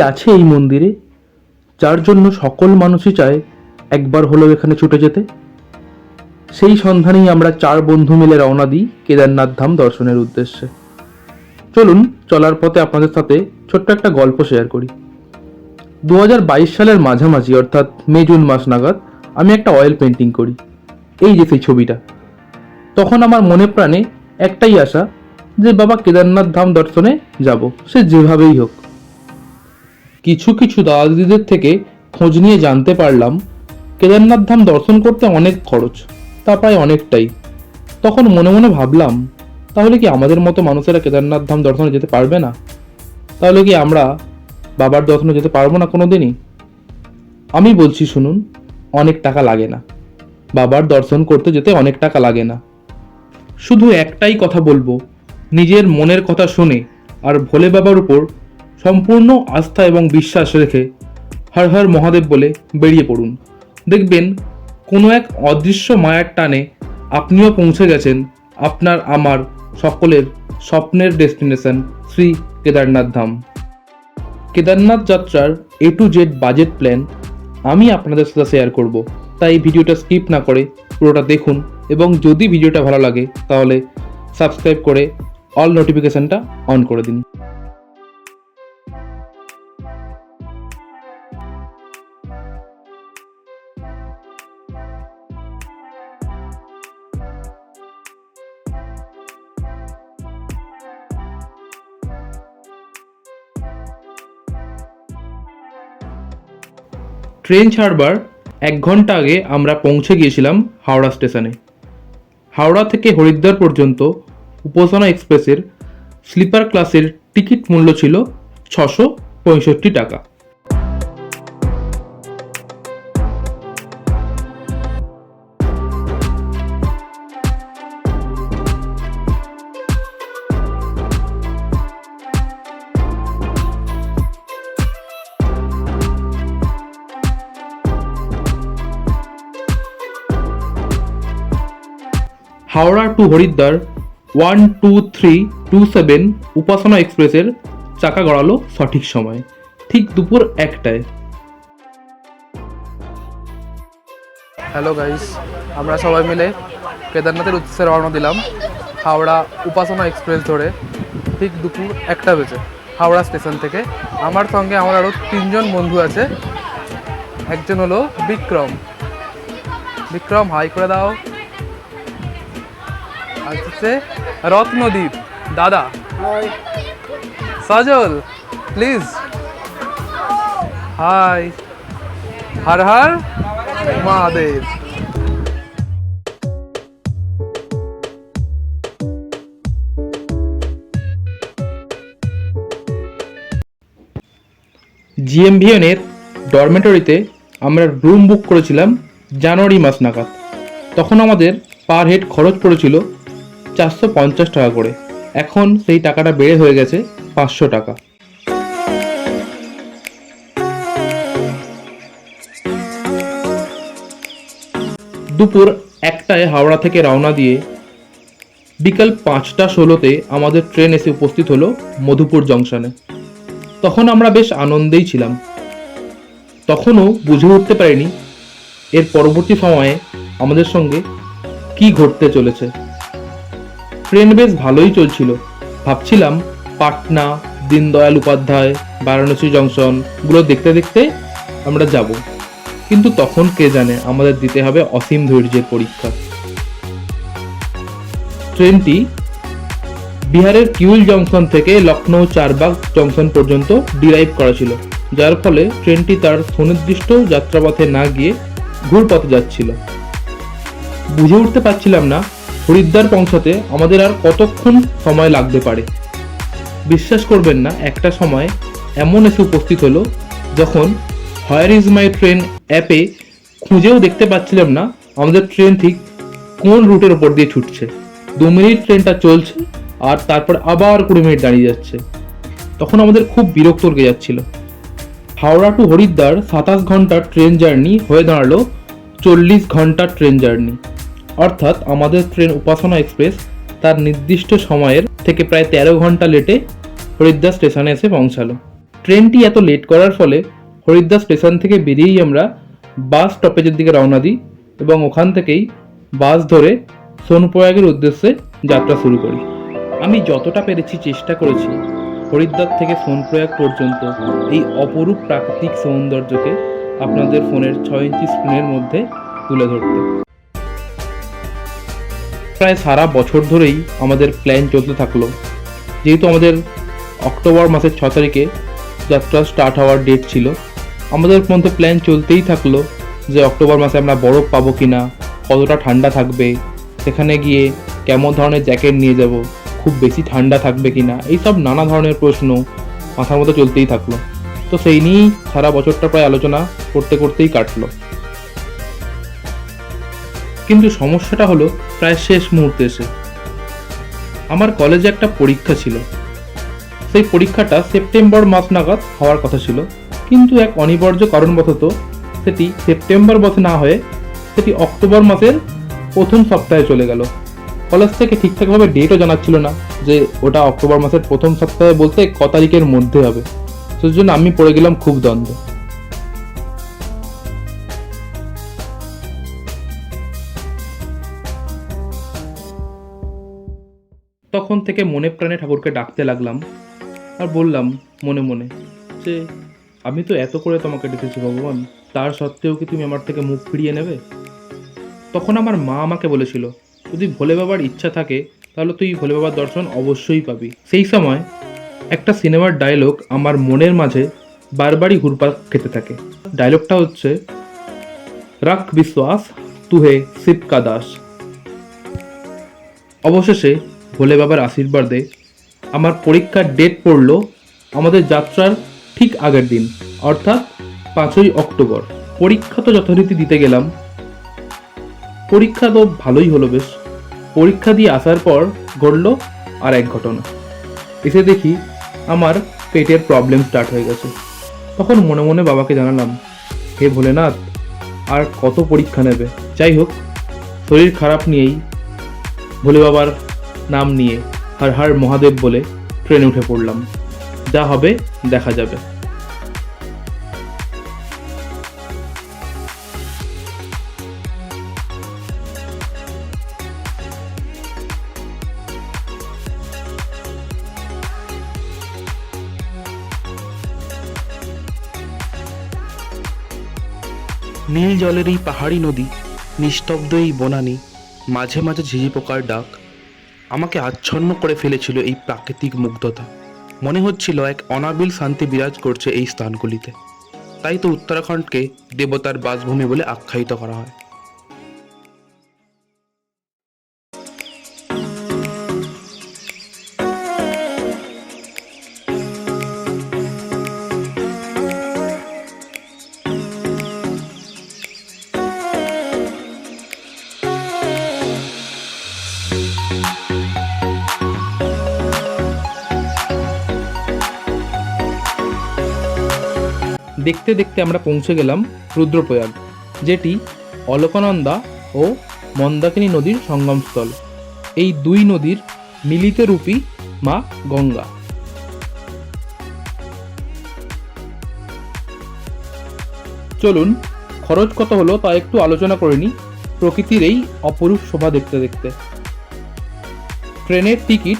আছে এই মন্দিরে যার জন্য সকল মানুষই চায় একবার হলেও এখানে ছুটে যেতে? সেই সন্ধানেই আমরা 4 বন্ধু মিলে রওনা দিই কেদারনাথ ধাম দর্শনের উদ্দেশ্যে। চলুন, চলার পথে আপনাদের সাথে ছোট্ট একটা গল্প শেয়ার করি। 2022 সালের মাঝামাঝি অর্থাৎ মে জুন মাস নাগাদ আমি একটা অয়েল পেন্টিং করি, এই যে সেই ছবিটা। তখন আমার মনে প্রাণে একটাই আশা যে বাবা কেদারনাথ ধাম দর্শনে যাব, সে যেভাবেই হোক। কিছু কিছু দাদা দিদিদের থেকে খোঁজ নিয়ে জানতে পারলাম কেদারনাথ ধাম দর্শন করতে অনেক খরচ, তা প্রায় অনেকটাই। তখন মনে মনে ভাবলাম, তাহলে কি আমাদের মতো মানুষেরা কেদারনাথ ধাম দর্শনে যেতে পারবে না? তাহলে কি আমরা বাবার দর্শনে যেতে পারবো না কোনো দিনই? আমি বলছি শুনুন, অনেক টাকা লাগে না, বাবার দর্শন করতে যেতে অনেক টাকা লাগে না। শুধু একটাই কথা বলবো, নিজের মনের কথা শুনে আর ভোলে বাবার উপর সম্পূর্ণ আস্থা এবং বিশ্বাস রেখে হর হর মহাদেব বলে বেরিয়ে পড়ুন। দেখবেন কোনো এক অদৃশ্য মায়ার টানে আপনিও পৌঁছে গেছেন আপনার আমার সকলের স্বপ্নের ডেস্টিনেশন শ্রী কেদারনাথ ধাম। কেদারনাথ যাত্রার A to Z budget plan আমি আপনাদের সাথে শেয়ার করব, তাই ভিডিওটা স্কিপ না করে পুরোটা দেখুন এবং যদি ভিডিওটা ভালো লাগে তাহলে সাবস্ক্রাইব করে অল নোটিফিকেশনটা অন করে দিন। ট্রেন ছাড়বার 1 ঘন্টা আগে আমরা পৌঁছে গিয়েছিলাম হাওড়া স্টেশনে। হাওড়া থেকে হরিদ্বার পর্যন্ত উপাসনা এক্সপ্রেসের স্লিপার ক্লাসের টিকিট মূল্য ছিল 665 টাকা। হাওড়া টু হরিদ্বার 12327 উপাসনা এক্সপ্রেসের চাকা গড়ালো সঠিক সময়, ঠিক দুপুর 1টায়। হ্যালো গাইস, আমরা সবাই মিলে কেদারনাথের উদ্দেশ্যে রওনা দিলাম হাওড়া উপাসনা এক্সপ্রেস ধরে ঠিক দুপুর 1টা বেজে হাওড়া স্টেশন থেকে। আমার সঙ্গে আমার আরও 3 জন বন্ধু আছে। একজন হলো বিক্রম। বিক্রম, হাই করে দাও। আর হচ্ছে রত্নদীপ দাদা। সজল, প্লিজ হাই। হর হর মহাদেব। জিএমভিএনের ডরমেটরিতে আমরা রুম বুক করেছিলাম জানুয়ারি মাস নাগাদ। তখন আমাদের পার হেড খরচ পড়েছিল 450 টাকা করে। এখন সেই টাকাটা বেড়ে হয়ে গেছে 500 টাকা। দুপুর 1টায় হাওড়া থেকে রওনা দিয়ে বিকাল 5টা 16তে আমাদের ট্রেন এসে উপস্থিত হলো মধুপুর জংশনে। তখন আমরা বেশ আনন্দেই ছিলাম। তখনও বুঝে উঠতে পারিনি এর পরবর্তী সময়ে আমাদের সঙ্গে কি ঘটতে চলেছে। ট্রেন বেশ ভালোই চলছিল। ভাবছিলাম পাটনা, দীনদয়াল উপাধ্যায়, বারাণসী জংশনগুলো দেখতে দেখতে আমরা যাব, কিন্তু তখন কে জানে আমাদের দিতে হবে অসীম ধৈর্যের পরীক্ষা। ট্রেনটি বিহারের কিউল জংশন থেকে লখনৌ চারবাগ জংশন পর্যন্ত ডিরাইভ করা ছিল, যার ফলে ট্রেনটি তার সুনির্দিষ্ট যাত্রাপথে না গিয়ে ঘুরপথে যাচ্ছিল। বুঝে উঠতে পারছিলাম না হরিদ্বার পৌঁছাতে আমাদের আর কতক্ষণ সময় লাগতে পারে। বিশ্বাস করবেন না, একটা সময় এমন এসে উপস্থিত হলো যখন হোয়ার ইজ মাই ট্রেন অ্যাপে খুঁজেও দেখতে পাচ্ছিলাম না আমাদের ট্রেন ঠিক কোন রুটের ওপর দিয়ে ছুটছে। 2 মিনিট ট্রেনটা চলছে আর তারপর আবার 20 মিনিট দাঁড়িয়ে যাচ্ছে। তখন আমাদের খুব বিরক্ত লেগে যাচ্ছিল। হাওড়া টু হরিদ্বার 27 ঘন্টার ট্রেন জার্নি হয়ে দাঁড়ালো 40 ঘন্টার ট্রেন জার্নি। অর্থাৎ আমাদের ট্রেন উপাসনা এক্সপ্রেস তার নির্দিষ্ট সময়ের থেকে প্রায় 13 ঘন্টা লেটে হরিদ্বার স্টেশনে এসে পৌঁছালো। ট্রেনটি এত লেট করার ফলে হরিদ্বার স্টেশন থেকে বেরিয়েই আমরা বাস স্টপেজের দিকে রওনা দিই এবং ওখান থেকেই বাস ধরে সোনপ্রয়াগের উদ্দেশ্যে যাত্রা শুরু করি। আমি যতটা পেরেছি চেষ্টা করেছি হরিদ্বার থেকে সোনপ্রয়াগ পর্যন্ত এই অপরূপ প্রাকৃতিক সৌন্দর্যকে আপনাদের ফোনের 6 ইঞ্চি স্ক্রিনের মধ্যে তুলে ধরতে। প্রায় সারা বছর ধরেই আমাদের প্ল্যান চলতে থাকলো। যেহেতু আমাদের অক্টোবর মাসের 6 তারিখে যাত্রা স্টার্ট হওয়ার ডেট ছিল, আমাদের মধ্যে প্ল্যান চলতেই থাকলো যে অক্টোবর মাসে আমরা বরফ পাবো কিনা, কতটা ঠান্ডা থাকবে, সেখানে গিয়ে কেমন ধরনের জ্যাকেট নিয়ে যাব, খুব বেশি ঠান্ডা থাকবে কিনা, এইসব নানা ধরনের প্রশ্ন মাথার মধ্যে চলতেই থাকলো। তো সেই নিয়েই সারা বছরটা প্রায় আলোচনা করতে করতেই কাটলো। কিন্তু সমস্যাটা হলো প্রায় শেষ মুহূর্তে এসে। আমার কলেজে একটা পরীক্ষা ছিল। সেই পরীক্ষাটা সেপ্টেম্বর মাস নাগাদ হওয়ার কথা ছিল, কিন্তু এক অনিবার্য কারণবশত সেটি সেপ্টেম্বর মাসে না হয়ে সেটি অক্টোবর মাসের প্রথম সপ্তাহে চলে গেল। কলেজ থেকে ঠিকঠাকভাবে ডেটও জানাচ্ছিল না যে ওটা অক্টোবর মাসের প্রথম সপ্তাহে বলতে ক তারিখের মধ্যে হবে। সেই জন্য আমি পড়ে গেলাম খুব দ্বন্দ্বে। তখন থেকে মনে প্রাণে ঠাকুরকে ডাকতে লাগলাম আর বললাম মনে মনে যে আমি তো এত করে তোমাকে ডেকেছি ভগবান, তার সত্ত্বেও কি তুমি আমার থেকে মুখ ফিরিয়ে নেবে? তখন আমার মা আমাকে বলেছিল যদি ভোলে বাবার ইচ্ছা থাকে তাহলে তুই ভোলে বাবার দর্শন অবশ্যই পাবি। সেই সময় একটা সিনেমার ডায়লগ আমার মনের মাঝে বারবারই ঘুরপাক খেতে থাকে। ডায়লগটা হচ্ছে রাখ বিশ্বাস তুহে শিব কা দাস। অবশেষে ভোলে বাবার আশীর্বাদে আমার পরীক্ষার ডেট পড়ল আমাদের যাত্রার ঠিক আগের দিন, অর্থাৎ 5ই অক্টোবর। পরীক্ষা তো যথারীতি দিতে গেলাম। পরীক্ষা তো ভালোই হলো বেশ। পরীক্ষা দিয়ে আসার পর ঘটল আর এক ঘটনা। এসে দেখি আমার পেটের প্রবলেম স্টার্ট হয়ে গেছে। তখন মনে মনে বাবাকে জানালাম, হে ভোলেনাথ, আর কত পরীক্ষা নেবে? যাই হোক, শরীর খারাপ নিয়েই ভোলে বাবার নাম নিয়ে হর হর মহাদেব বলে ট্রেনে উঠে পড়লাম। যা হবে দেখা যাবে। নীল জলের এই পাহাড়ি নদী, নিস্তব্ধ এই বনানী, মাঝে মাঝে ঝিঝি পোকার ডাক আমাকে আচ্ছন্ন করে ফেলেছিল। এই প্রাকৃতিক মুগ্ধতা মনে হচ্ছিল এক অনাবিল শান্তি বিরাজ করছে এই স্থানগুলিতে। তাই তো উত্তরাখণ্ডকে দেবতার বাসভূমি বলে আখ্যায়িত করা হয়। দেখতে দেখতে আমরা পৌঁছে গেলাম রুদ্রপ্রয়াগ, যেটি অলকানন্দা ও মন্দাকিনী নদীর সঙ্গমস্থল। এই দুই নদীর মিলিত রূপী মা গঙ্গা। চলুন খরচ কত হলো তা একটু আলোচনা করে নিই প্রকৃতির এই অপরূপ শোভা দেখতে দেখতে। ট্রেনের টিকিট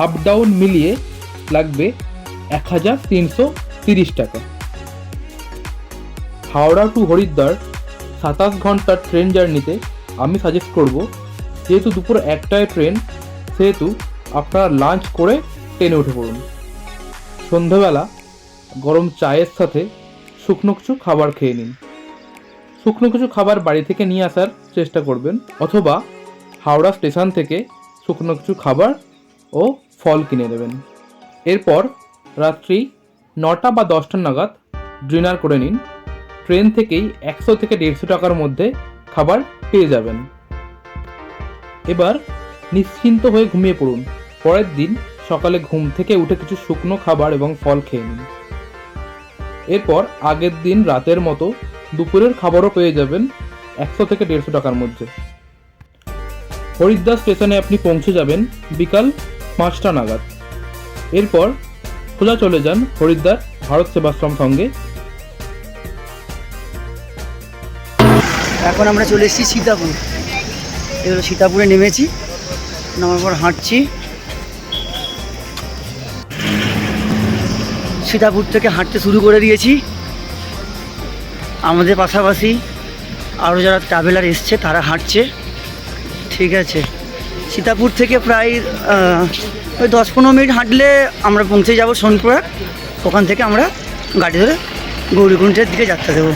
আপ ডাউন মিলিয়ে লাগবে 1330 টাকা। হাওড়া টু হরিদ্বার 27 ঘন্টার ট্রেন জার্নিতে আমি সাজেস্ট করব, যেহেতু দুপুর 1টায় ট্রেন, সেহেতু আপনারা লাঞ্চ করে ট্রেনে উঠে পড়ুন। সন্ধ্যাবেলা গরম চায়ের সাথে শুকনো কিছু খাবার খেয়ে নিন। শুকনো কিছু খাবার বাড়ি থেকে নিয়ে আসার চেষ্টা করবেন, অথবা হাওড়া স্টেশন থেকে শুকনো কিছু খাবার ও ফল কিনে নেবেন। এরপর রাত্রি 9টা বা 10টা নাগাদ ডিনার করে নিন। ট্রেন থেকেই 100 থেকে 150 টাকার মধ্যে খাবার পেয়ে যাবেন। এবার নিশ্চিন্ত হয়ে ঘুমিয়ে পড়ুন। পরের দিন সকালে ঘুম থেকে উঠে কিছু শুকনো খাবার এবং ফল খেয়ে নিন। এরপর আগের দিন রাতের মতো দুপুরের খাবারও পেয়ে যাবেন 100 থেকে 150 টাকার মধ্যে। হরিদ্বার স্টেশনে আপনি পৌঁছে যাবেন বিকাল 5টা নাগাদ। এরপর সোজা চলে যান হরিদ্বার ভারত সেবাশ্রম সঙ্গে। এখন আমরা চলে এসেছি সীতাপুর। এগুলো সীতাপুরে নেমেছি, নামার পর হাঁটছি। সীতাপুর থেকে হাঁটতে শুরু করে দিয়েছি। আমাদের পাশাপাশি আরও যারা ট্রাভেলার এসছে তারা হাঁটছে। ঠিক আছে, সীতাপুর থেকে প্রায় ওই 10-15 মিনিট হাঁটলে আমরা পৌঁছে যাব সোনপুরা। ওখান থেকে আমরা গাড়ি ধরে গৌরীকুণ্ডের দিকে যাত্রা দেবো।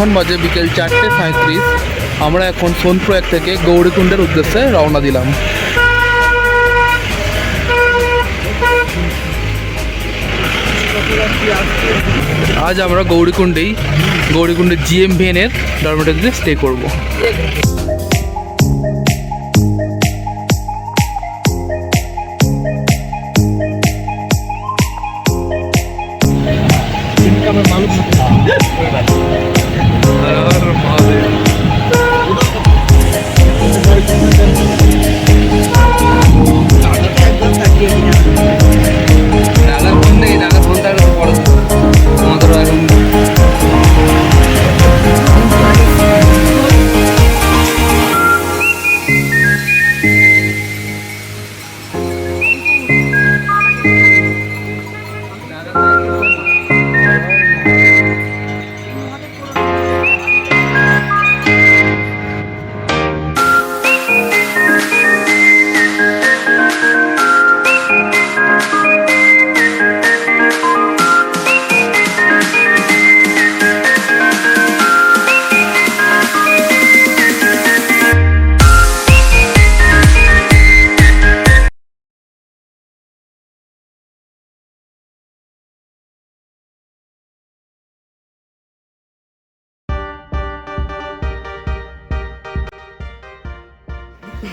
এখন বাজে বিকেল 4:37। আমরা এখন সোনপুর এক থেকে গৌরীকুণ্ডের উদ্দেশ্যে রওনা দিলাম। আজ আমরা গৌরীকুণ্ডের GMVN-এর ডরমেটরিতে স্টে করব।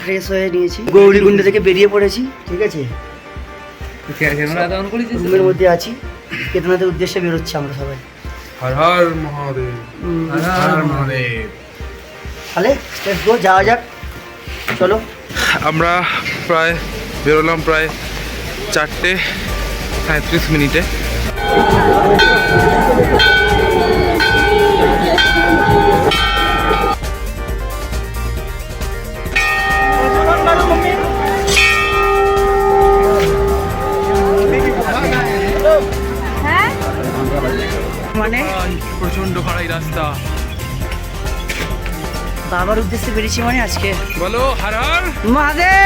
ফ্রেশ হয়ে নিয়েছি, গৌরীকুণ্ড থেকে বেরিয়ে পড়েছি। ঠিক আছে, রুমের মধ্যে আছি। কেদারনাথের উদ্দেশ্যে বেরোচ্ছি আমরা সবাই। হর হর মহাদেব, হর হর মহাদেব। তাহলে লেটস গো, যাওয়া যাক, চলো। আমরা বেরোলাম প্রায় 4:37। মানে প্রচন্ড খাড়াই রাস্তা। বাবার উদ্দেশ্যে বেরিয়েছি মানে আজকে। বলো হর হর মহাদেব।